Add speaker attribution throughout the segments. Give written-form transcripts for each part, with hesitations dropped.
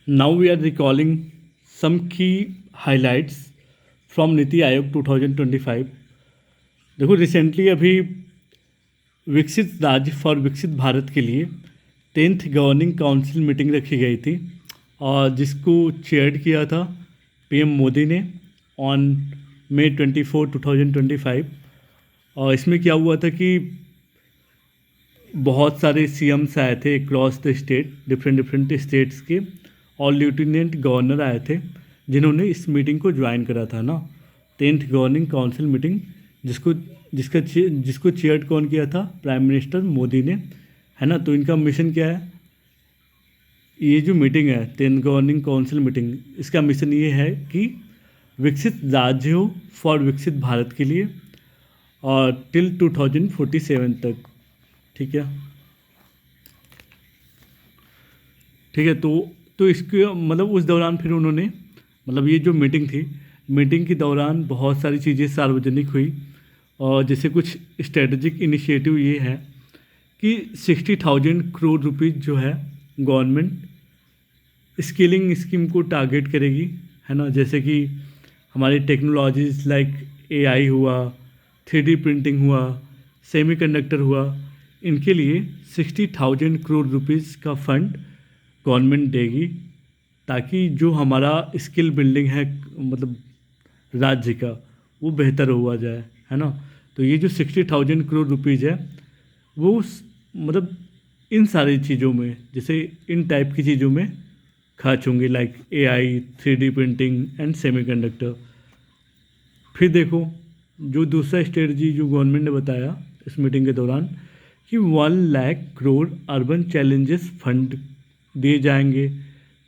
Speaker 1: Now we are recalling some key highlights from NITI Aayog 2025। देखो recently अभी विकसित राज्य फॉर विकसित भारत के लिए 10th गवर्निंग काउंसिल मीटिंग रखी गई थी और जिसको चेयर किया था पीएम मोदी ने ऑन May 24, 2025। और इसमें क्या हुआ था कि बहुत सारे सीएम्स आए थे across the state, different states के, और लेफ्टिनेंट गवर्नर आए थे जिन्होंने इस मीटिंग को ज्वाइन करा था ना, 10th गवर्निंग काउंसिल मीटिंग, जिसको चेयर कौन किया था? प्राइम मिनिस्टर मोदी ने, है ना। तो इनका मिशन क्या है? ये जो मीटिंग है 10th गवर्निंग काउंसिल मीटिंग, इसका मिशन ये है कि विकसित राज्यों फॉर विकसित भारत के लिए और टिल 2047 तक। ठीक है। तो इसके मतलब उस दौरान फिर उन्होंने, मतलब ये जो मीटिंग थी, मीटिंग के दौरान बहुत सारी चीज़ें सार्वजनिक हुई। और जैसे कुछ स्ट्रेटजिक इनिशिएटिव ये है कि 60,000 करोड़ रुपीज़ जो है गवर्नमेंट स्किलिंग स्कीम को टारगेट करेगी, है ना। जैसे कि हमारी टेक्नोलॉजीज़ लाइक AI हुआ, 3D प्रिंटिंग हुआ, सेमीकंडक्टर हुआ, इनके लिए 60,000 करोड़ रुपीज़ का फंड गवर्नमेंट देगी, ताकि जो हमारा स्किल बिल्डिंग है मतलब राज्य का, वो बेहतर हुआ जाए, है ना। तो ये जो 60,000 करोड़ रुपीज़ है वो मतलब इन सारी चीज़ों में, जैसे इन टाइप की चीज़ों में खर्च होंगी, like AI, 3D printing and semiconductor. फिर देखो जो दूसरा स्ट्रेटजी जो गवर्नमेंट ने बताया इस मीटिंग के दौरान कि 1 lakh crore urban challenges fund दिए जाएंगे,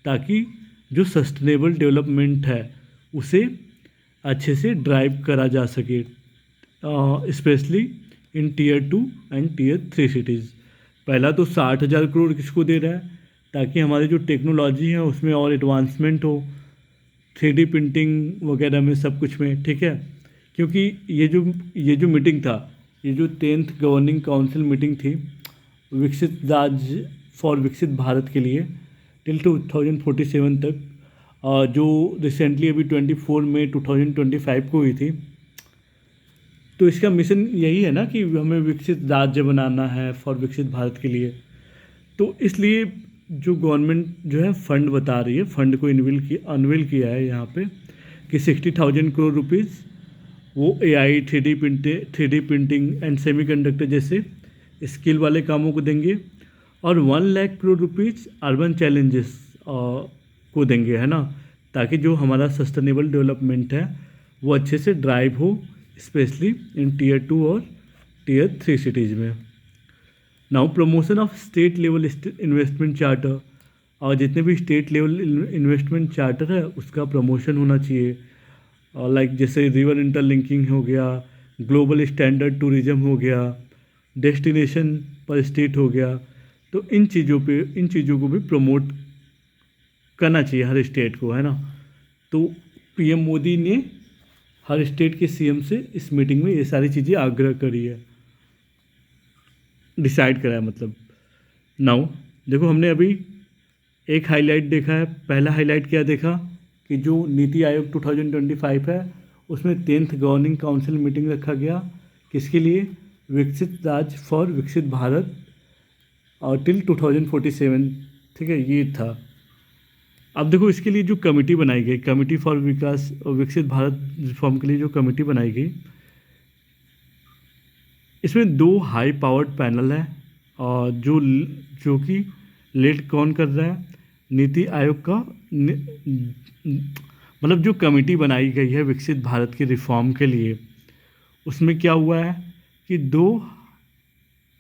Speaker 1: ताकि जो सस्टेनेबल डेवलपमेंट है उसे अच्छे से ड्राइव करा जा सके, specially in Tier 2 and Tier 3 cities. पहला तो 60,000 करोड़ किसको दे रहा है? ताकि हमारी जो टेक्नोलॉजी है उसमें और एडवांसमेंट हो, 3D प्रिंटिंग वगैरह में, सब कुछ में। ठीक है, क्योंकि ये जो मीटिंग था, ये जो 10th गवर्निंग काउंसिल मीटिंग थी विकसित राज्य फॉर विकसित भारत के लिए टिल 2047 तक, जो रिसेंटली अभी 24 मई 2025 को हुई थी। तो इसका मिशन यही है ना कि हमें विकसित राज्य बनाना है फॉर विकसित भारत के लिए। तो इसलिए जो गवर्नमेंट जो है फंड बता रही है, फंड को अनवील किया है यहाँ पे कि 60,000 करोड़ रुपीज़ वो AI, 3D printing and semiconductor जैसे स्किल वाले कामों को देंगे, और 1 lakh crore rupees urban challenges को देंगे, है ना, ताकि जो हमारा सस्टेनेबल डेवलपमेंट है वो अच्छे से ड्राइव हो, स्पेशली इन Tier 2 और Tier 3 सिटीज़ में। Now promotion of state level investment charter, और जितने भी स्टेट लेवल इन्वेस्टमेंट चार्टर है उसका प्रमोशन होना चाहिए, और लाइक जैसे रिवर इंटरलिंकिंग हो गया, ग्लोबल स्टैंडर्ड टूरिज्म हो गया, डेस्टिनेशन पर स्टेट हो गया। तो इन चीज़ों को भी प्रमोट करना चाहिए हर स्टेट को, है ना। तो PM मोदी ने हर स्टेट के CM से इस मीटिंग में ये सारी चीज़ें आग्रह करी है, डिसाइड करा है मतलब। नाउ देखो हमने अभी एक हाईलाइट देखा है। पहला हाईलाइट क्या देखा कि जो नीति आयोग 2025 है उसमें 10th गवर्निंग काउंसिल मीटिंग रखा गया, किसके लिए? विकसित राज्य फॉर विकसित भारत और टिल 2047। ठीक है, ये था। अब देखो इसके लिए जो कमेटी बनाई गई, कमेटी फॉर विकास और विकसित भारत रिफॉर्म के लिए जो कमेटी बनाई गई, इसमें 2 हाई पावर्ड पैनल है, और जो कि लीड कौन कर रहा है? नीति आयोग का मतलब जो कमेटी बनाई गई है विकसित भारत के रिफॉर्म के लिए, उसमें क्या हुआ है कि 2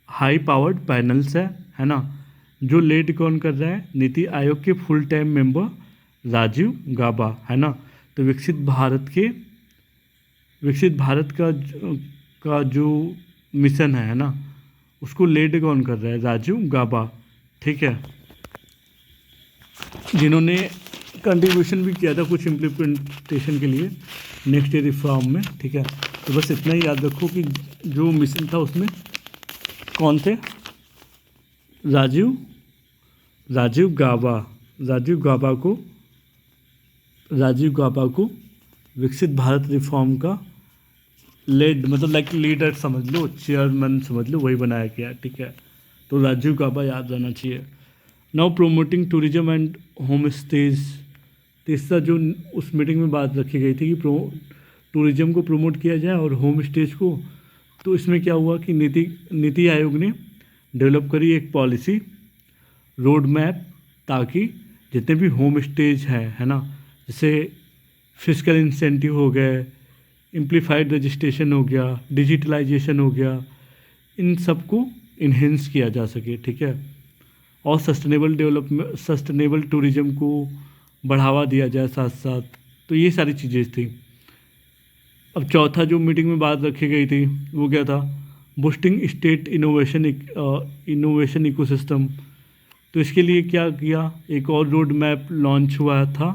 Speaker 1: हाई पावर्ड पैनल्स है ना। जो लीड कौन कर रहा है? नीति आयोग के फुल टाइम मेंबर राजीव गाबा, है ना। तो विकसित भारत का जो मिशन है ना, उसको लीड कौन कर रहा है? राजीव गाबा। ठीक है, जिन्होंने कंट्रीब्यूशन भी किया था कुछ इम्प्लीमेंटेशन के लिए नेक्स्ट ईयर रिफॉर्म में। ठीक है, तो बस इतना ही याद रखो कि जो मिशन था उसमें कौन थे? राजीव गाबा। राजीव गाबा को विकसित भारत रिफॉर्म का मतलब लाइक लीडर समझ लो, चेयरमैन समझ लो, वही बनाया गया, ठीक है। तो राजीव गाबा याद रहना चाहिए। Now promoting tourism and home stage, तीसरा जो उस मीटिंग में बात रखी गई थी कि टूरिज्म को प्रमोट किया जाए और होम स्टेज को। तो इसमें क्या हुआ कि नीति आयोग ने डेवलप करी एक पॉलिसी रोड मैप, ताकि जितने भी होम स्टेज हैं, है ना, जैसे फिजिकल इंसेंटिव हो गए, इम्प्लीफाइड रजिस्ट्रेशन हो गया, डिजिटलाइजेशन हो गया, इन सबको इन्हेंस किया जा सके, ठीक है। और सस्टेनेबल टूरिज्म को बढ़ावा दिया जाए साथ साथ। तो ये सारी चीज़ें थी। अब चौथा जो मीटिंग में बात रखी गई थी वो क्या था, बूस्टिंग स्टेट इनोवेशन इकोसिस्टम। तो इसके लिए क्या किया, एक और रोड मैप लॉन्च हुआ था,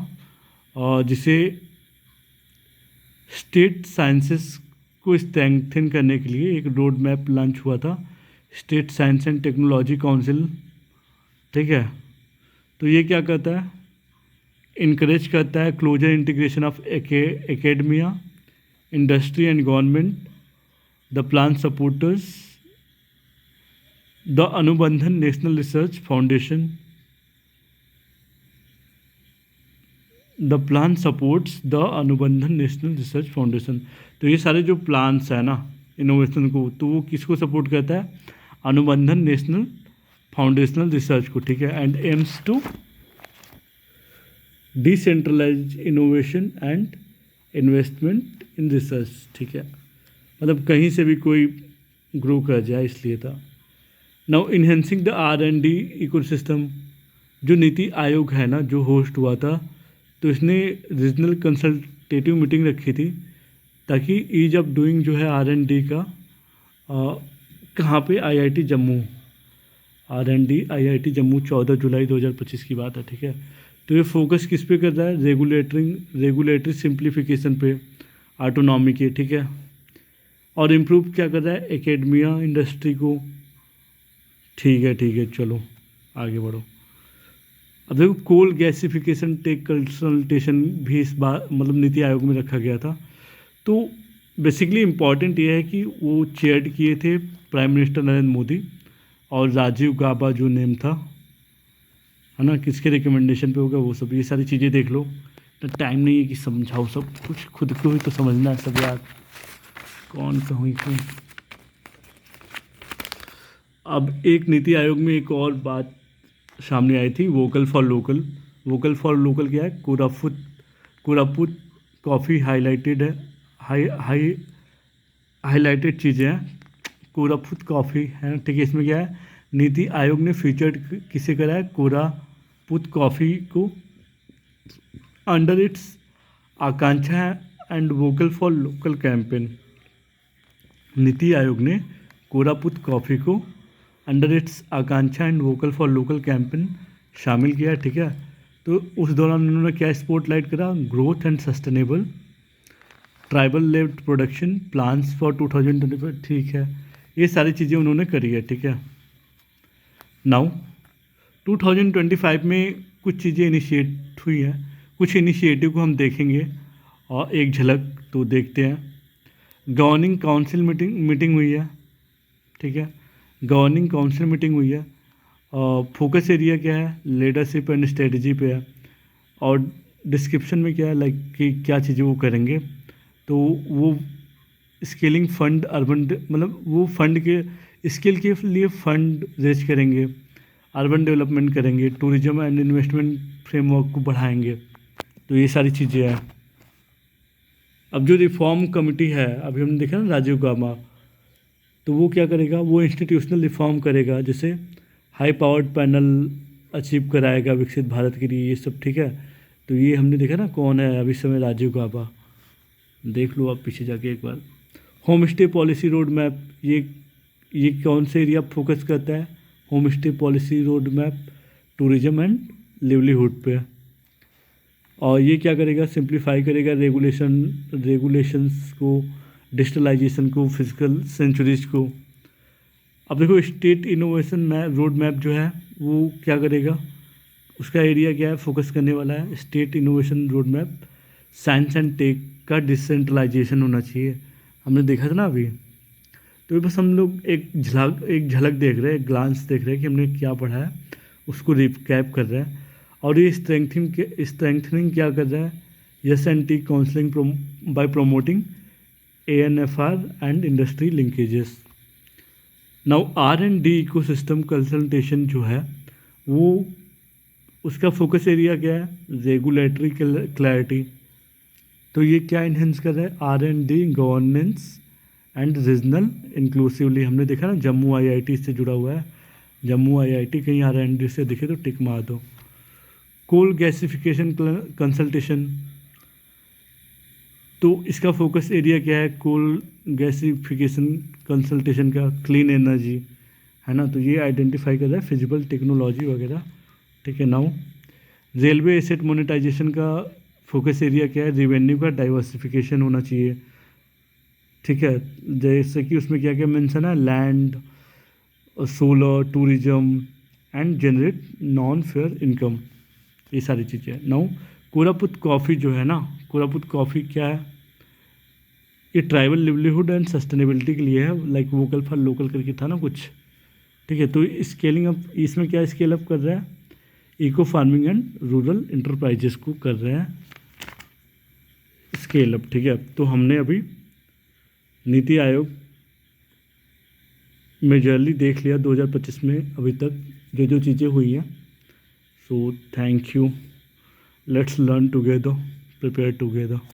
Speaker 1: और जिसे स्टेट साइंसेस को स्ट्रेंथन करने के लिए एक रोड मैप लॉन्च हुआ था, state science and technology council, ठीक है। तो ये क्या करता है, इनकरेज करता है closer integration of academia, industry and government. The plan supporters the Anusandhan National Research Foundation. The plan supports the Anusandhan National Research Foundation. तो ये सारे जो प्लान्स है ना इनोवेशन को, तो वो किसको सपोर्ट करता है, अनुबंधन नेशनल फाउंडेशनल रिसर्च को, ठीक है। And aims to decentralize innovation and investment in research, ठीक है। मतलब कहीं से भी कोई ग्रो कर जाए, इसलिए था। Now enhancing the R&D ecosystem. जो नीति आयोग है ना, जो होस्ट हुआ था, तो इसने रीजनल कंसल्टेटिव मीटिंग रखी थी, ताकि ईज ऑफ डूइंग जो है R&D का कहाँ पे, IIT Jammu, R&D IIT Jammu 14 जुलाई 2025 की बात है, ठीक है। तो ये फोकस किस पे कर रहा है, रेगुलेटरी सिंप्लीफिकेशन पे, ऑटोनॉमी के, ठीक है। और इम्प्रूव क्या कर रहा है, एकेडमिया इंडस्ट्री को, ठीक है, चलो आगे बढ़ो। अब देखो कोल गैसिफिकेशन टेक कंसल्टेशन भी इस बार मतलब नीति आयोग में रखा गया था। तो बेसिकली इम्पॉर्टेंट ये है कि वो चेयर किए थे प्राइम मिनिस्टर नरेंद्र मोदी, और राजीव गाबा जो नेम था, है ना, किसके रिकमेंडेशन पे होगा वो सब, ये सारी चीज़ें देख लो। तो टाइम नहीं है कि समझाओ सब कुछ, खुद को ही तो समझना है सब यार, कौन कहूँ क्यों। अब एक नीति आयोग में एक और बात सामने आई थी, vocal for local. Vocal for local क्या है, कोरापुट कॉफ़ी हाईलाइटेड है, हाईलाइटेड चीज़ें हैं, कोरापुट कॉफ़ी है, ठीक है। इसमें क्या है, नीति आयोग ने फीचर्ड किसे करा है, कोरापुट कॉफ़ी को under its Akanksha and vocal for local campaign. NITI Aayog ने कोरापुट कॉफ़ी को under its Akanksha and vocal for local campaign शामिल किया, ठीक है। तो उस दौरान उन्होंने क्या स्पॉटलाइट करा, growth and sustainable tribal led production plans for 2025, ठीक है। ये सारी चीज़ें उन्होंने करी है, ठीक है। नाउ 2025 में कुछ चीज़ें इनिशिएट हुई हैं, कुछ इनिशिएटिव को हम देखेंगे और एक झलक तो देखते हैं। गवर्निंग काउंसिल मीटिंग हुई है, ठीक है। गवर्निंग काउंसिल मीटिंग हुई है, और फोकस एरिया क्या है, लीडरशिप एंड स्ट्रेटजी पे है, और डिस्क्रिप्शन में क्या है, लाइक कि क्या चीज़ें वो करेंगे। तो वो स्केलिंग फंड अर्बन, मतलब वो फंड के स्किल के लिए फंड रेज करेंगे, अर्बन डेवलपमेंट करेंगे, टूरिज्म एंड इन्वेस्टमेंट फ्रेमवर्क को बढ़ाएंगे। तो ये सारी चीज़ें हैं। अब जो रिफॉर्म कमेटी है, अभी हमने देखा ना राजीव गाबा, तो वो क्या करेगा, वो इंस्टीट्यूशनल रिफॉर्म करेगा, जैसे हाई पावर्ड पैनल अचीव कराएगा विकसित भारत के लिए, ये सब, ठीक है। तो ये हमने देखा ना कौन है अभी समय, राजीव गाबा, देख लो आप पीछे जाके एक बार। Home stay policy road map, ये कौन से एरिया फोकस करता है, home stay policy road map tourism and livelihood पे। और ये क्या करेगा, सिंप्लीफाई करेगा रेगुलेशंस को, डिजिटलाइजेशन को, फिजिकल सेंचुरीज को। अब देखो स्टेट इनोवेशन रोड मैप जो है वो क्या करेगा, उसका एरिया क्या है, फोकस करने वाला है state innovation road map, science and tech का डिसेंट्रलाइजेशन होना चाहिए। हमने देखा था ना अभी। तो बस हम लोग एक झलक देख रहे हैं, एक ग्लांस देख रहे हैं कि हमने क्या पढ़ा है, उसको रिकैप कर रहे हैं। और ये स्ट्रेंथनिंग क्या कर रहा है, yes and T counselling bye promoting ANFR and industry linkages. Now R&D ecosystem consultation जो है वो, उसका फोकस एरिया क्या है, रेगुलेटरी क्लैरिटी। तो ये क्या इन्हेंस कर रहा है, R&D governance and regional inclusively. हमने देखा ना जम्मू IIT से जुड़ा हुआ है, जम्मू IIT कहीं R&D से दिखे तो टिक मार दो। कोल गैसिफिकेशन कंसल्टेशन, तो इसका फोकस एरिया क्या है, कोल गैसिफिकेशन कंसल्टेशन का, क्लीन एनर्जी, है ना। तो ये आइडेंटिफाई कर रहा है फिजिबल टेक्नोलॉजी वगैरह, ठीक है। नाउ रेलवे एसेट मोनेटाइजेशन का फोकस एरिया क्या है, रेवेन्यू का डाइवर्सिफिकेशन होना चाहिए, ठीक है। जैसे कि उसमें क्या क्या मेंशन है, land, solar, tourism and generate non fair income, ये सारी चीज़ें। नाउ कोरापुट कॉफ़ी जो है ना, कोरापुट कॉफ़ी क्या है, ये ट्राइबल लिवलीहुड एंड सस्टेनेबिलिटी के लिए है, लाइक वोकल फॉर लोकल करके था ना कुछ, ठीक है। तो स्केलिंग अप, इसमें क्या स्केल अप कर रहा है, eco farming and rural enterprises को कर रहे हैं स्केल अप, ठीक है। तो हमने अभी नीति आयोग मेजरली देख लिया 2025 में अभी तक जो जो चीज़ें हुई हैं। So thank you, let's learn together, prepare together.